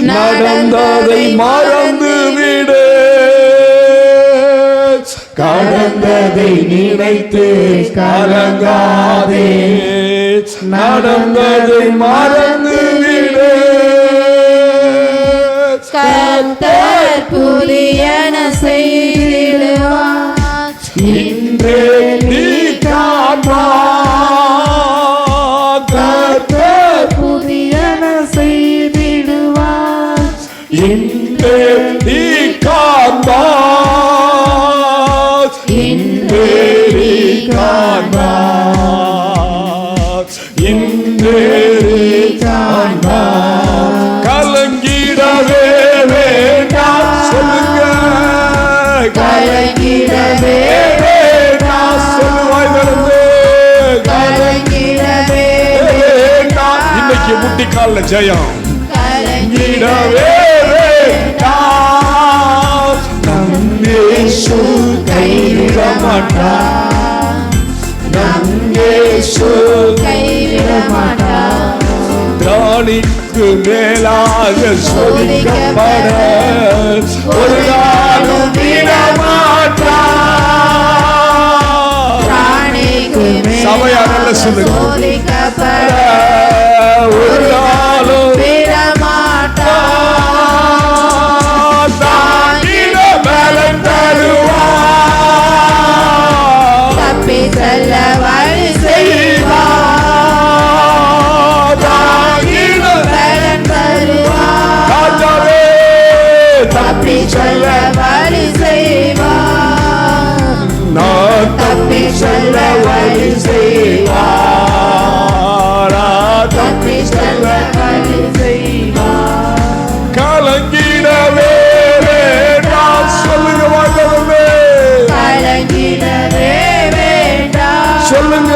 நடந்ததை மறந்து விடு. கடந்ததை நினைத்து கலங்காதே. நடந்ததை மறந்து விடு. கர்த்தர் புதியன செய்திடுவார். இன்றே நீ காண்பாய். கர்த்தர் புதியன செய்திடுவார். இன்றே நீ காண்பாய். இன்றே நீ காண்பாய். இன்றே நீ காண்பாய். கலங்கிடவே வேண்டாம். சொல்லுங்க. கலங்கிடவே வேண்டாம். சொல்லுவாய் நடந்து. கலங்கிடவே வேண்டாம். இன்னைக்கு முட்டிக்கால ஜெயம். கலங்கிடவே வேண்டாம். நம் இயேசு கைவிட மாட்டார். நம் இயேசு கைவிட மாட்டார். திராணிக்கு மேலாக சோதிக்கப்பட ஒரு நாளும் விட மாட்டார். சபையானல்ல சொல்லுங்க. சோதிக்கப்பட ஒரு நாளும் விட மாட்டார். தாங்கிட பலன் தருவார். தப்பி செல்ல வழி செய்வார். தாங்கிட பலன் தருவார். ராஜாவே தப்பி செல்ல வழி செய்வார். நான் தப்பி செல்ல வழி செய்வார். தப்பி செல்ல வழி செய்வார். கலங்கிடவே வேண்டாம். சொல்லுங்க. வாழ்ந்தவர்களே கலங்கிடவே வேண்டாம். சொல்லுங்க.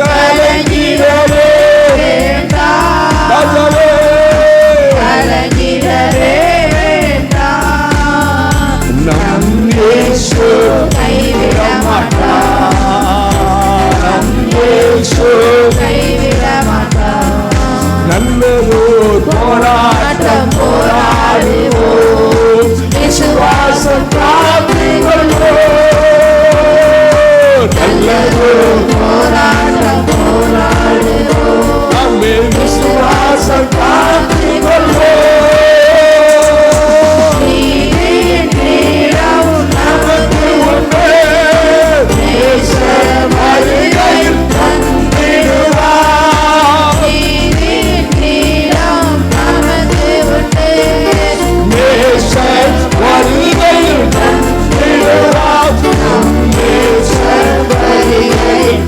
கலங்கிடவே வேண்டாம். ராஜாவே கலங்கிடவே வேண்டாம். நம் இயேசு கைவிட மாட்டார். நம் இயேசு கைவிட மாட்டார். நல்லதோர் போராட்டம் போராடுவோம். விசுவாசம் காத்துக்கொள்வோம். நல்லதோர் போராட்டம் போராடுவோம். நம்மை விசுவாசம் காத்துக்கொள்வோம். நீதியின் நீரம் நமக்கு உண்டு. நேச வருகையில் தந்திடுவார். நீதியின் நீரம் நமக்கு உண்டு. நேச வருகையில் தந்திடுவார். நம் நேச வருகையில்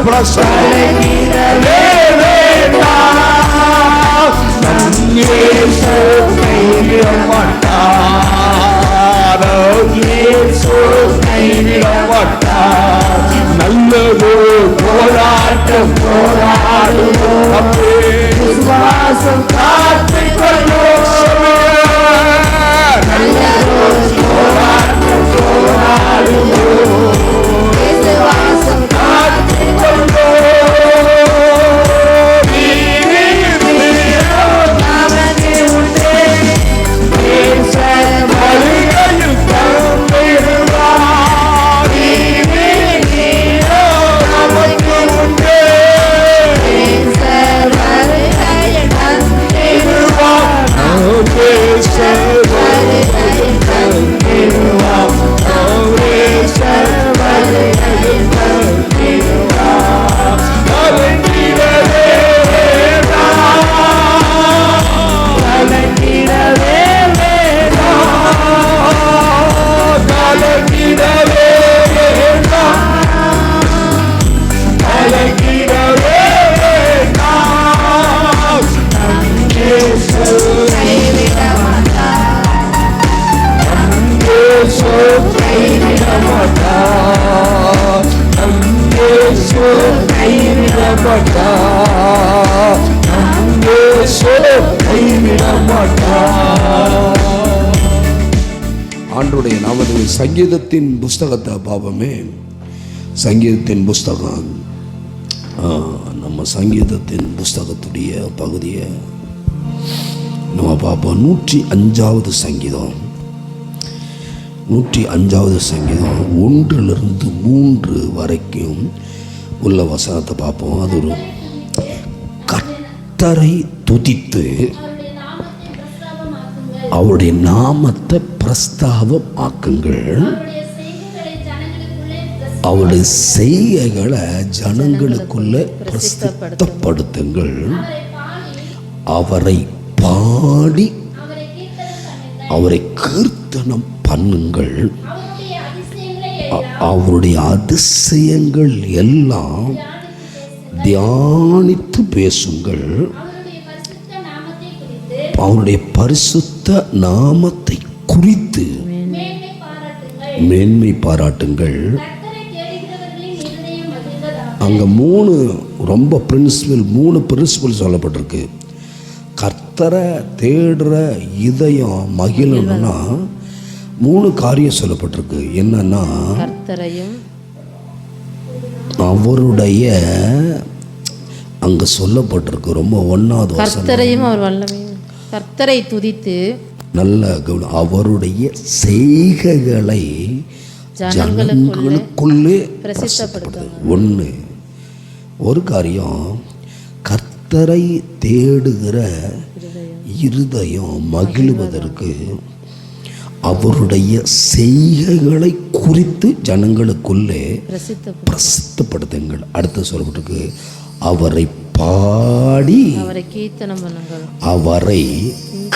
பிரசங்கிடவே வேண்டாம். நம் இயேசு கைவிட மாட்டார். இயேசு கைவிட மாட்டார். நல்லது போராட்டம் போராடுவோம். விசுவாசம் காத்துக் கொள்வோம். நல்லது போராட்டம் போராடுவோம். விசுவாசம் காத்துக் கொள்வோம். நமக்கு உண்டு. நேசர் வருகையில் தம்பிடுவார். நமக்கு உண்டு. நேசர் வருகையில் தந்திடுவார். நேசர் வருகையில் தந்திடுவார். நேசர் வருகையில் தந்திடுவார். கலங்கிடவே வேண்டாம். கலங்கிடவே வேண்டாம். கலங்கிடவே வேண்டாம். கலங்கிடவே வேண்டாம். இயேசு கைவிட மாட்டார். இயேசு கைவிட மாட்டார். நம் இயேசு கைவிட மாட்டார். நம் இயேசு கைவிட மாட்டார். ஆண்டவருடைய நாமத்தில் சங்கீதத்தின் புஸ்தகத்தை பாவமே. சங்கீதத்தின் புஸ்தகம் நம்ம சங்கீதத்தின் புஸ்தகத்துடைய பகுதியை நம்ம பார்ப்போம். 105வது சங்கீதம். 105வது சங்கீதம் 1 to 3 வரைக்கும் உள்ள வசனத்தை பார்ப்போம். அது ஒரு கர்த்தரை துதித்து அவருடைய நாமத்தை பிரஸ்தாபம் ஆக்குங்கள். அவருடைய செய்கைகளை ஜனங்களுக்குள்ள பிரசித்தப்படுத்துங்கள். அவரை பாடி அவரை கீர்த்தனம் பண்ணுங்கள். அவருடைய அதிசயங்கள் எல்லாம் தியானித்து பேசுங்கள். அவருடைய பரிசுத்த நாமத்தை குறித்து மேன்மை பாராட்டுங்கள். அங்க 3 ரொம்ப மூணு பிரின்சிபல் சொல்லப்பட்டிருக்கு. கர்த்தரை தேடுற இதயம் மகிழணும்னா 3 காரியம் சொல்லப்பட்டிருக்கு. என்னன்னா, கர்த்தரையும் அவருடைய அங்க சொல்லப்பட்டிருக்கு ரொம்ப 1வது வசனம். கர்த்தரையும் அவர் வல்லமையும் கர்த்தரை துதித்து நல்ல கவனம். அவருடைய செய்கைகளை ஜனங்களுக்குள்ளே பிரசித்தப்படுத்து. ஒரு காரியம், கர்த்தரை தேடுகிற இருதயம் மகிழ்வதற்கு அவருடைய செய்கைகளை குறித்து ஜனங்களுக்குள்ளே பிரசித்தப்படுத்துங்கள். அடுத்து சொல்லப்பட்டிருக்கு, அவரை பாடி அவரை கீர்த்தனம் பண்ணுங்கள். அவரை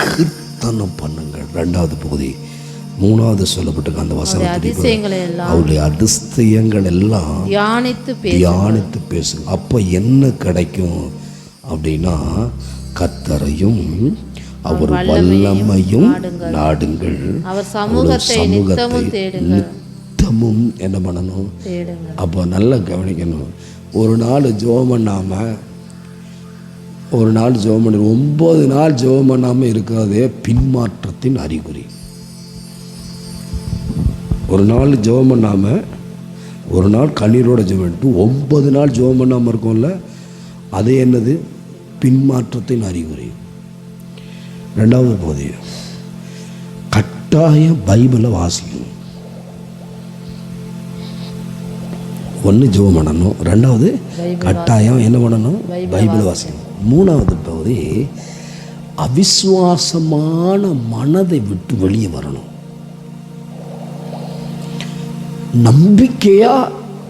கீர்த்தனம் பண்ணுங்கள். 2வது பகுதி 3வது சொல்லப்பட்டிருக்கு அந்த வசனத்தில், அவருடைய அதிசயங்கள் எல்லாம் தியானித்து பேசுங்க. அப்போ என்ன கிடைக்கும் அப்படின்னா, கர்த்தரையும் அவர் வல்லமையும் நாடுங்கள். அவர் சமூகத்தை நித்தமும் என்ன பண்ணணும்? அப்போ நல்லா கவனிக்கணும். ஒரு நாள் ஜெபம் பண்ணாமல் 9 நாள் ஜெபம் பண்ணாமல் இருக்கிறதே பின்மாற்றத்தின் அறிகுறி. ஒரு நாள் ஜெபம் பண்ணாமல், ஒரு நாள் கண்ணீரோட ஜெபம் பண்ணிட்டு 9 நாள் ஜெபம் பண்ணாமல் இருக்கும்ல, அதே என்னது? பின்மாற்றத்தின் அறிகுறி. 2வது பகுதி, கட்டாயம் பைபிளை வாசிக்கணும். 1 ஜெபம் பண்ணணும், 2வது கட்டாயம் என்ன பண்ணணும்? பைபிளை வாசிக்கணும். 3வது பகுதி, அவிசுவாசமான மனதை விட்டு வெளியே வரணும். நம்பிக்கையா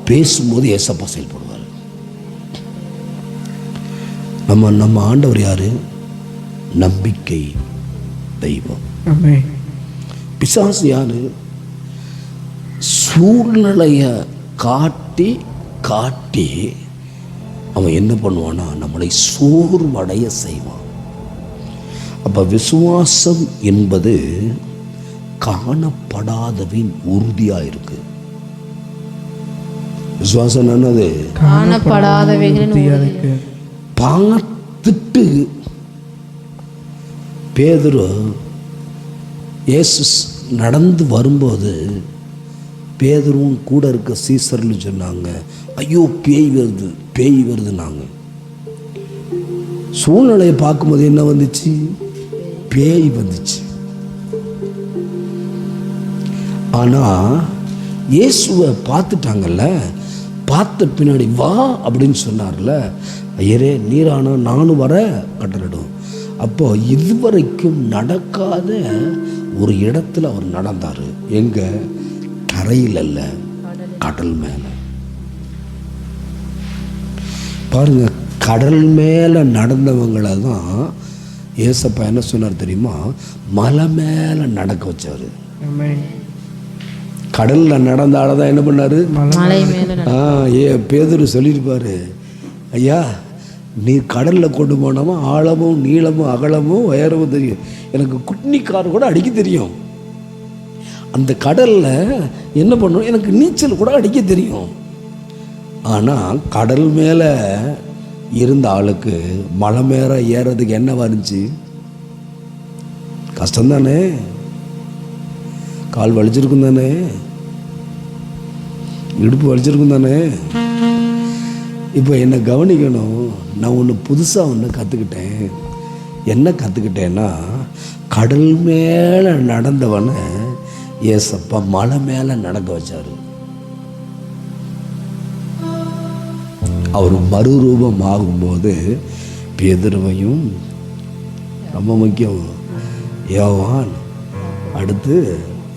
பேசும்போது ஏசப்பா செயல்படுவார். நம்ம ஆண்டவர் யாரு? நம்பிக்கை தெய்வம். பிசாசு யாரு? சூழ்நிலைய காட்டி அவன் என்ன பண்ணுவான்னா நம்மளை சோர்வடைய செய்வான். அப்போ விசுவாசம் என்பது காணப்படாதவின் உறுதியாக இருக்கு. விசுவாசம் என்னது? காணப்படாதவைகளின் பார்த்துட்டு பேதுரு இயேசு நடந்து வரும்போது பேதுருவும் கூட இருக்க சீசர்னு சொன்னாங்க, ஐயோ பேய் வருது பேய் வருதுன்னாங்க. சூழ்நிலையை பார்க்கும்போது என்ன வந்துச்சு? பேய் வந்துச்சு. ஆனால் இயேசுவை பார்த்துட்டாங்கல்ல, பார்த்த பின்னாடி வா அப்படின்னு சொன்னார்ல, ஐயரே நீரானா நானும் வர கட்டளிடும். அப்போ இதுவரைக்கும் நடக்காத ஒரு இடத்துல அவர் நடந்தார். எங்க? கரையில் அல்ல, கடல் மேலே. பாருங்க, கடல் மேலே நடந்தவங்களை தான் ஏசப்பா என்ன சொன்னார் தெரியுமா? மலை மேலே நடக்க வச்சார். கடலில் நடந்தால தான் என்ன பண்ணார்? பேதுரு சொல்லியிருப்பார், ஐயா நீ கடலில் கொண்டு போனோமா ஆழமும் நீளமும் அகலமும் உயரமும் தெரியும், எனக்கு குட்னிக்கார் கூட அடிக்க தெரியும். அந்த கடலில் என்ன பண்ணும், எனக்கு நீச்சல் கூட அடிக்க தெரியும். ஆனால் கடல் மேலே இருந்த ஆளுக்கு மலை மேலே ஏறதுக்கு என்ன வந்துச்சு? கஷ்டம்தானே, கால் வலிச்சிருக்கும் தானே, இடுப்பு வலிச்சிருக்கும் தானே. இப்போ என்னை கவனிக்கணும், நான் ஒன்று புதுசாக ஒன்று கற்றுக்கிட்டேன். என்ன கற்றுக்கிட்டேன்னா, கடல் மேலே நடந்தவனை ஏசப்பா மலை மேலே நடக்க வச்சார். அவர் மறுரூபம் ஆகும்போது பேதுருவையும், ரொம்ப முக்கியம், யோவான், அடுத்து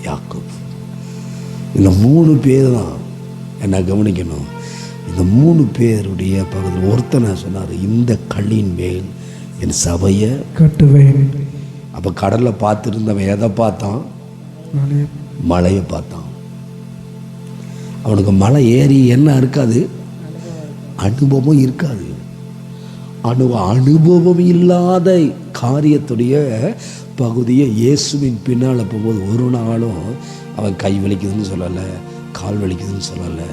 யாக்கோபு, இந்த 3 பேர் தான் என்ன கவனிக்கணும். இந்த 3 பேருடைய பக்கத்தில் ஒருத்தனை சொன்னார், இந்த கல்லின் மேல் என் சபையை கட்டுவேன். அப்போ கடலில் பார்த்துருந்தவன் எதை பார்த்தான்? மலையை பார்த்தான். அவனுக்கு மலை ஏறி என்ன இருக்காது? அனுபவம் இருக்காது. அனுபவம் இல்லாத காரியத்துடைய பகுதியை இயேசுவின் பின்னால் போகும்போது ஒரு நாளும் அவன் கை வலிக்குதுன்னு சொல்லலை, கால் வலிக்குதுன்னு சொல்லலை.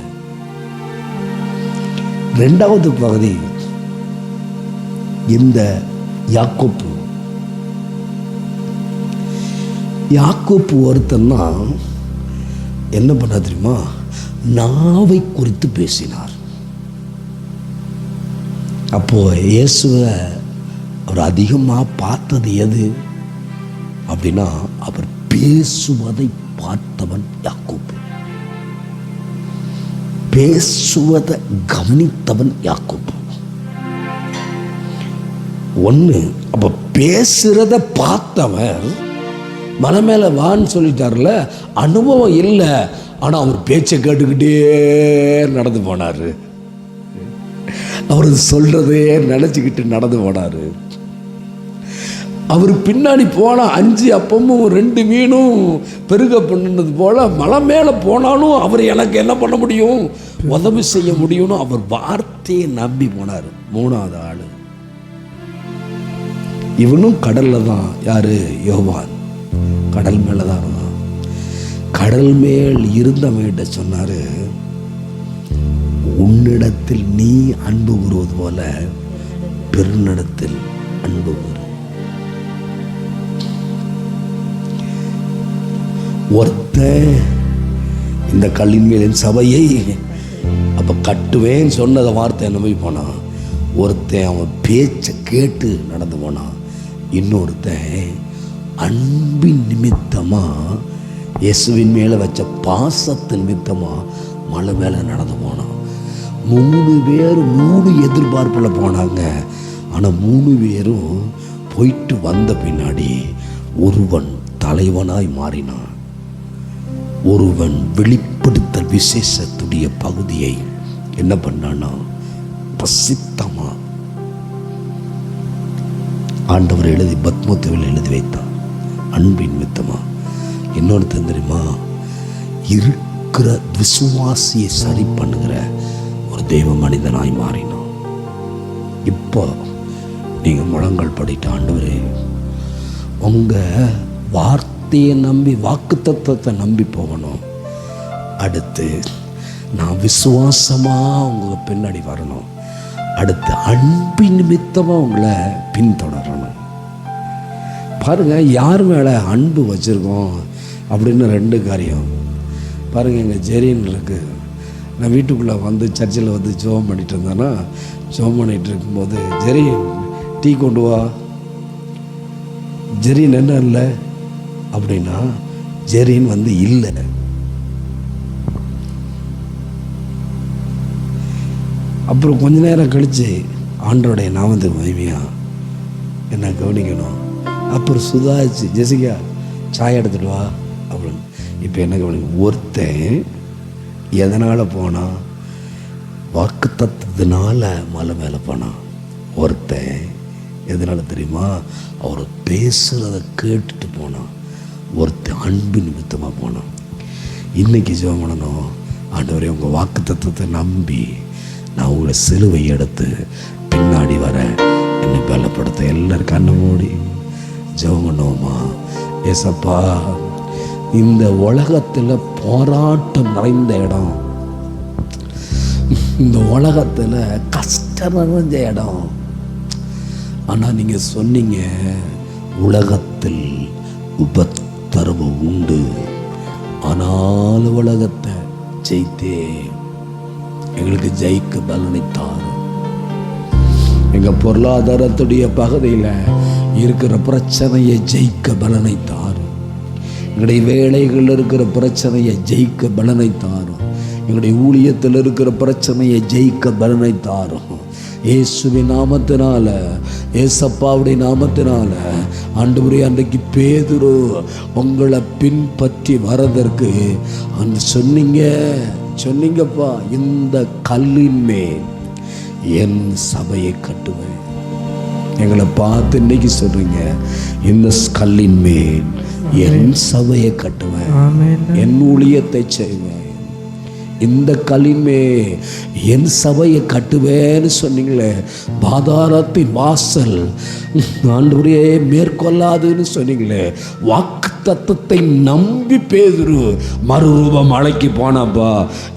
2வது பகுதி இந்த யாக்கோப்பு ஒருத்தன்னா என்ன பண்ண தெரியுமா? நாவை குறித்து பேசினார். அப்போ இயேசுவை அவர் அதிகமாக பார்த்தது எது அப்படின்னா, அவர் பேசுவதை பார்த்தவன் யாக்கோப்பு, பேசுவதை கவனித்தவன் யாக்கோப்பு. ஒன்று, அப்போ பேசுறத பார்த்தவன் மலை மேலே வான்னு சொல்லிட்டார்ல, அனுபவம் இல்லை, ஆனால் அவர் பேச்சை கேட்டுக்கிட்டே நடந்து போனார். அவர் சொல்றதே நினச்சிக்கிட்டு நடந்து போனார். அவர் பின்னாடி போனால் 5 அப்பமும் 2 மீனும் பெருக பண்ணுனது போல மலை மேலே போனாலும் அவர் எனக்கு என்ன பண்ண முடியும், உதவி செய்ய முடியும்னு அவர் வார்த்தையை நம்பி போனார். 3வது ஆள் இவனும் கடலில் தான். யாரு? யோவான். கடல் மேலே தான் இருந்தான். கடல் மேல் இருந்தவன்கிட்ட சொன்னார், உன்னிடத்தில் நீ அன்பு கூறுவது போல பெருநிடத்தில் அன்பு கூறு. ஒருத்தன் இந்த கல்லின் மேல் என் சபையை அப்போ கட்டுவேன்னு சொன்னத வார்த்தை என்ன போய் போனான். ஒருத்தன் அவன் பேச்சை கேட்டு நடந்து போனான். இன்னொருத்தன் அன்பின் நிமித்தமாக இயேசுவின் மேலே வச்ச பாசத்தின் நிமித்தமாக மலை மேலே நடந்து போனான். 3 பேர் 3 எதிர்பார்ப்பில் போனாங்க. ஆனால் 3 பேரும் போயிட்டு வந்த பின்னாடி ஒருவன் தலைவனாய் மாறினான். ஒருவன் வெளிப்படுத்தல் விசேஷத்துடைய பகுதியை என்ன பண்ணான்னா பிரசித்தமா ஆண்டவர் எழுதி பத்மோத்தில் எழுதி வைத்தான், அன்பின் மித்தமா. இன்னொருத்தன் தெரியுமா? இருக்கிற விசுவாசியை சரி பண்ணுகிற ஒரு தெய்வ மனிதனாய் மாறினான். இப்போ நீங்கள் முழங்கால் படிட்ட ஆண்டவரே, உங்கள் வார்த்தையை நம்பி, வாக்கு தத்துவத்தை நம்பி போகணும். அடுத்து நான் விசுவாசமாக உங்கள் பின்னாடி வரணும். அடுத்து அன்பின் நிமித்தமாக உங்களை பின்தொடரணும். பாருங்கள், யார் மேலே அன்பு வச்சுருக்கோம் அப்படின்னு 2 காரியம். பாருங்கள், எங்கள் ஜெரின் இருக்குது. நான் வீட்டுக்குள்ளே வந்து சர்ச்சில் வந்து ஜெபம் பண்ணிட்டு இருந்தேன்னா, ஜெபம் பண்ணிகிட்டு இருக்கும்போது, ஜெரின் டீ கொண்டு வா. ஜெரின் என்ன இல்லை அப்படின்னா, ஜெரின் வந்து இல்லை. அப்புறம் கொஞ்ச நேரம் கழித்து ஆண்டோடைய நாமத்துக்கு மகிமையாக என்ன கவனிக்கணும். அப்புறம் சுதாச்சு, ஜெசிகா சாய் எடுத்துட்டு வா அப்படின்னு. இப்போ என்ன கவனிக்கணும், ஒருத்தன் எதனால் போனான்? வாக்கு தத்துவத்தினால மலை மேலே போனான். ஒருத்தன் எதனால் தெரியுமா? அவர் பேசுகிறத கேட்டுட்டு போனான். ஒருத்தன் அன்பு நிமித்தமாக போனான். இன்றைக்கி ஜெபம் பண்ணணும், ஆண்டவரே உங்கள் வாக்கு தத்துவத்தை நம்பி நான் உங்களை சிலுவை எடுத்து பின்னாடி வர என்னை பலப்படுத்த. எல்லாரும் கண்ணை மூடி ஜெபம் பண்ணுவோமா? ஏசப்பா, இந்த உலகத்தில் போராட்டம் நிறைந்த இடம், இந்த உலகத்தில் கஷ்டம் நிறைஞ்ச இடம். ஆனால் நீங்கள் சொன்னீங்க, உலகத்தில் உபத்திரவம் உண்டு, ஆனால் உலகத்தை ஜெயித்தே. எங்களுக்கு ஜெயிக்க பலனை தாரும். எங்கள் பொருளாதாரத்துடைய பகுதியில் இருக்கிற பிரச்சனையை ஜெயிக்க பலனை தாரும். எங்களுடைய வேலைகளில் இருக்கிற பிரச்சனையை ஜெயிக்க பலனை தாரும். எங்களுடைய ஊழியத்தில் இருக்கிற பிரச்சனையை ஜெயிக்க பலனை தாரும். இயேசுவின் நாமத்தினால, ஏசப்பாவுடைய நாமத்தினால. ஆண்டவரே, அன்றைக்கு பேதுரு உங்களை பின்பற்றி வரதற்கு அந்த சொன்னீங்கப்பா, இந்த கல்லின் மேல் என் சபையை கட்டுவேன். எங்களை பார்த்து இன்னைக்கு சொல்றீங்க, இந்த கல்லின் மேல் என் சபையை கட்டுவேன், என் ஊழியத்தை செய்வேன். இந்த கல்லின்மே என் சபையை கட்டுவேன்னு சொன்னீங்களே. பாதாளத்தின் வாசல் ஆண்டவரே மேற்கொள்ளாதுன்னு சொன்னீங்களே. வாக்கு தத்தத்தை நம்பி பேதுரு மறுரூபம் மலைக்கு போனப்பா.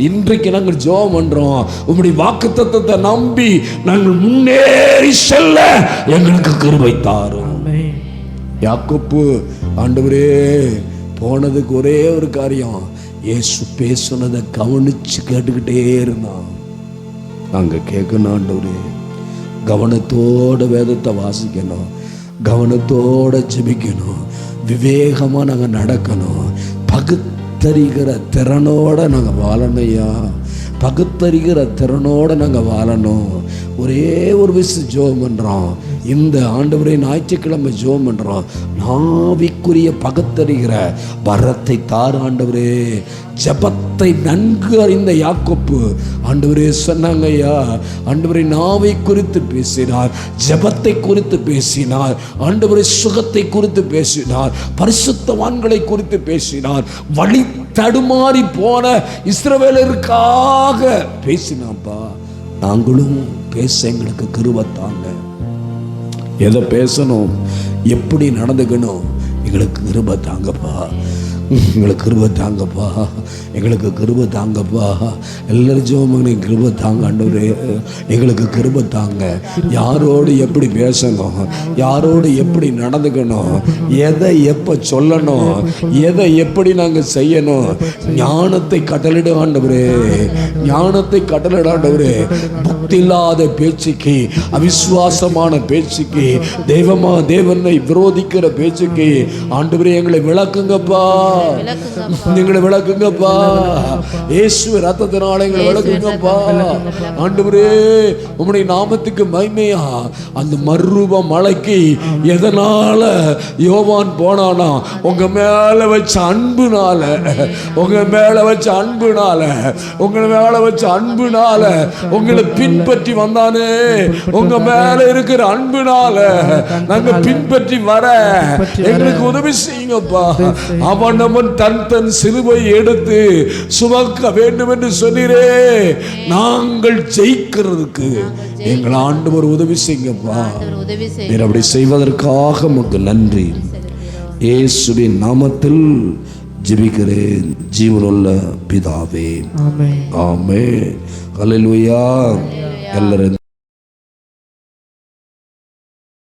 இன்றைக்கு நாங்கள் ஜெபம் பண்றோம், உங்களுடைய வாக்கு தத்தத்தை நம்பி நாங்கள் முன்னேறி செல்ல எங்களுக்கு கிருபை தாரும். யாக்கோப்பு ஆண்டவரே போனதுக்கு ஒரே ஒரு காரியம், இயேசு பேசுனதை கவனிச்சு கேட்டுக்கிட்டே இருந்தான். நாங்கள் கேட்கணும் ஆண்டவரே, கவனத்தோட வேதத்தை வாசிக்கணும், கவனத்தோட ஜெபிக்கணும், விவேகமாக நாங்கள் நடக்கணும், பகுத்தறிகிற திறனோட நாங்கள் வாழணையா, பகுத்தறிகிற திறனோட நாங்கள் வாழணும். ஒரே ஒரு விஷயம் ஜெபம் பண்ணுறோம், இந்த ஆண்டவரே ஞாயிற்றுக்கிழமை ஜெபம் பண்ணுறோம், நாவிக்குரிய பகுத்தறிகிற வரத்தை தார் ஆண்டவரே. ஜபத்தை நன்கு அறிந்த யாக்கோப்பு ஆண்டவரே சொன்னாங்க, ஐயா ஆண்டவரே நாவை குறித்து பேசினார், ஜபத்தை குறித்து பேசினார், ஆண்டவரே சுகத்தை குறித்து பேசினார், பரிசுத்தவான்களை குறித்து பேசினார், வழி தடுமாறி போன இஸ்ரவேலருக்காக பேசினாப்பா. நாங்களும் பேச எங்களுக்கு கிருபை தாங்க. எதை பேசணும், எப்படி நடந்துக்கணும், எங்களுக்கு கிருபை தாங்கப்பா, எங்களுக்கு கிருபை தாங்கப்பா, எங்களுக்கு கிருபை தாங்கப்பா. எல்லாரும் ஜெபம் கிருபை தாங்க ஆண்டவரே, எங்களுக்கு கிருபை தாங்க. யாரோடு எப்படி பேசணும், யாரோடு எப்படி நடந்துக்கணும், எதை எப்போ சொல்லணும், எதை எப்படி நாங்கள் செய்யணும், ஞானத்தை கட்டளிட ஆண்டவரே, ஞானத்தை கட்டளிட ஆண்டவரே. புத்தி இல்லாத பேச்சுக்கு, அவிசுவாசமான பேச்சுக்கு, தேவனை விரோதிக்கிற பேச்சுக்கு ஆண்டவரே எங்களை விளக்குங்கப்பா, எங்களை விளக்குங்கப்பா. இயேசுவின் ரத்தத்தினால எங்களை விளக்குங்கப்பா ஆண்டவரே. உம்முடைய நாமத்துக்கு மகிமையா. அந்த மறுரூப மலைக்கு எதனால யோவான் போனானா? உங்க மேல வச்ச அன்புனால, உங்க மேல வச்ச அன்புனால, உங்க மேல வச்ச அன்புனால உங்களை பின்பற்றி வந்தானே. உங்க மேல இருக்கிற அன்புனால நாங்க பின்பற்றி வர எங்களுக்கு உதவி செய்யுங்கப்பா. அவன் அவனவன் தன் தன் சிலுவை எடுத்து சுமக்க வேண்டும் என்று சொன்னீரே. நாங்கள் ஜெயிக்கிறதுக்கு எங்கள் ஆண்டவர் உதவி செய்யுங்கப்பா. உதவி செய்ய நீர் அப்படி செய்வதற்காக உமக்கு நன்றி. இயேசுவின் நாமத்தில் ஜெபிக்கிறேன் ஜீவனுள்ள பிதாவே. ஆமென். அல்லேலூயா. எல்லாரும்